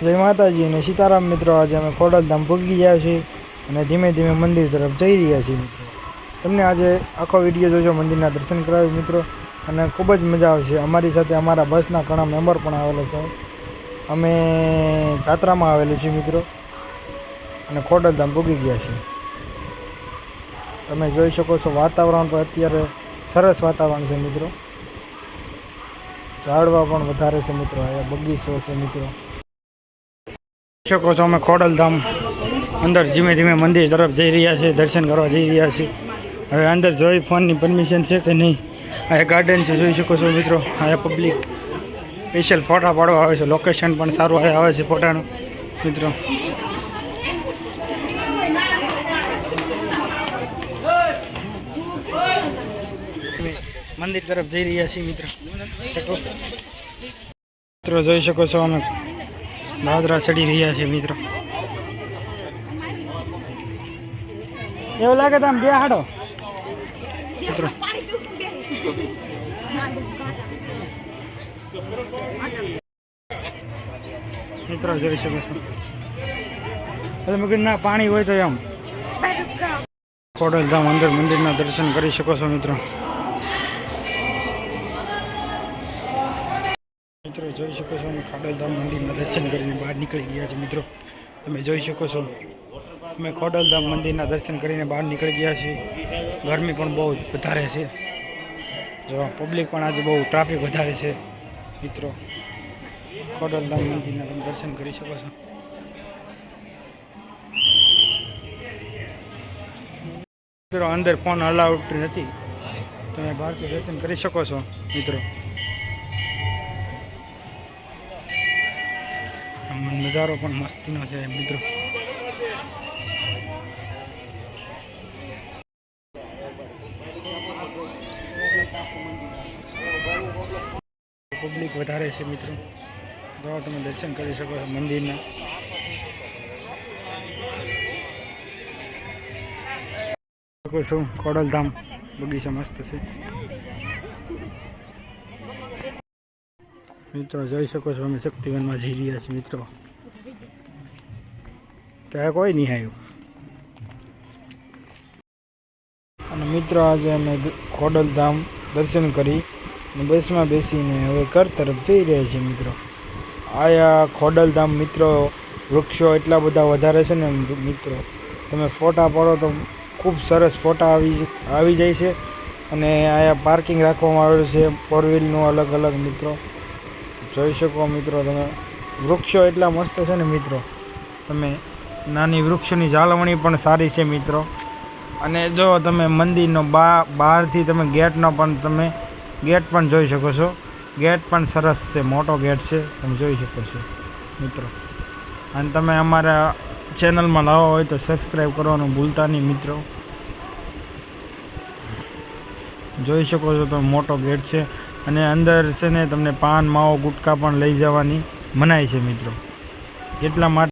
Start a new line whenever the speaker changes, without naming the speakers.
જય માતાજી અને સીતારામ મિત્રો। આજે અમે ખોડલધામ પૂગી ગયા છીએ અને ધીમે ધીમે મંદિર તરફ જઈ રહ્યા છીએ મિત્રો। તમને આજે આખો વિડીયો જોજો, મંદિરના દર્શન કરાવી મિત્રો અને ખૂબ જ મજા આવશે। અમારી સાથે અમારા બસના ઘણા મેમ્બર પણ આવેલા છે। અમે જાત્રામાં આવેલી છીએ મિત્રો અને ખોડલધામ પૂગી ગયા છીએ। તમે જોઈ શકો છો વાતાવરણ પણ અત્યારે સરસ વાતાવરણ છે મિત્રો। ઝાડવા પણ વધારે છે મિત્રો, અહીંયા બગીચો છે મિત્રો। શકો છો અમે ખોડલધામ અંદર ધીમે ધીમે મંદિર તરફ જઈ રહ્યા છીએ, દર્શન કરવા જઈ રહ્યા છીએ। હવે અંદર જોઈ ફોનની પરમિશન છે કે નહીં। આ ગાર્ડન છે, જોઈ શકો છો મિત્રો। આ પબ્લિક સ્પેશિયલ ફોટા પાડવા આવે છે, લોકેશન પણ સારું આવે છે ફોટાનું મિત્રો। મંદિર તરફ જઈ રહ્યા છીએ મિત્રો। મિત્રો જોઈ શકો છો અમે દાદરા ચડી રહ્યા છીએ મિત્રો। એવું લાગે તો આમ બે હાડો મિત્રો। મિત્રો જોઈ શકો છો, તમે કીધું ના પાણી હોય તો એમ ખોડલધામ અંદર મંદિરના દર્શન કરી શકો છો મિત્રો। મિત્રો જોઈ શકો છો અમે ખોડલધામ મંદિરના દર્શન કરીને બહાર નીકળી ગયા છીએ મિત્રો। તમે જોઈ શકો છો અમે ખોડલધામ મંદિરના દર્શન કરીને બહાર નીકળી ગયા છીએ। ગરમી પણ બહુ વધારે છે, જો પબ્લિક પણ આજે બહુ ટ્રાફિક વધારે છે મિત્રો। ખોડલધામ મંદિરના તમે દર્શન કરી શકો છો મિત્રો। અંદર ફોન અલાઉડ નથી, તમે બહારથી દર્શન કરી શકો છો મિત્રો। નજારો પણ મસ્તીનો છે મિત્રો। પબ્લિક વધારે છે મિત્રો, જો તમે દર્શન કરી શકો છો મંદિરના। શું ખોડલધામ બગીચા મસ્ત છે મિત્રો। જોઈ શકો છો અમે શક્તિવનમાં જઈ રહ્યા છીએ મિત્રો। ત્યાં કોઈ નહીં આવ્યું અને મિત્રો આજે અમે ખોડલધામ દર્શન કરી અને બસમાં બેસીને હવે ઘર તરફ જઈ રહ્યા છીએ મિત્રો। આયા ખોડલધામ મિત્રો વૃક્ષો એટલા બધા વધારે છે ને મિત્રો, તમે ફોટા પાડો તો ખૂબ સરસ ફોટા આવી જાય છે। અને આયા પાર્કિંગ રાખવામાં આવેલું છે ફોર વ્હીલનું અલગ અલગ મિત્રો। જોઈ શકો મિત્રો તમે, વૃક્ષો એટલા મસ્ત છે ને મિત્રો, તમે નાની વૃક્ષોની જાળવણી પણ સારી છે મિત્રો। અને જો તમે મંદિરનો બહારથી તમે ગેટ પણ જોઈ શકો છો। ગેટ પણ સરસ છે, મોટો ગેટ છે, તમે જોઈ શકો છો મિત્રો। અને તમે અમારા ચેનલમાં નવા હોય તો સબસ્ક્રાઈબ કરવાનું ભૂલતા નહીં મિત્રો। જોઈ શકો છો તો મોટો ગેટ છે અને અંદર છે ને તમને પાન માવો ગુટકા પણ લઈ જવાની મનાઈ છે મિત્રો। એટલા માટે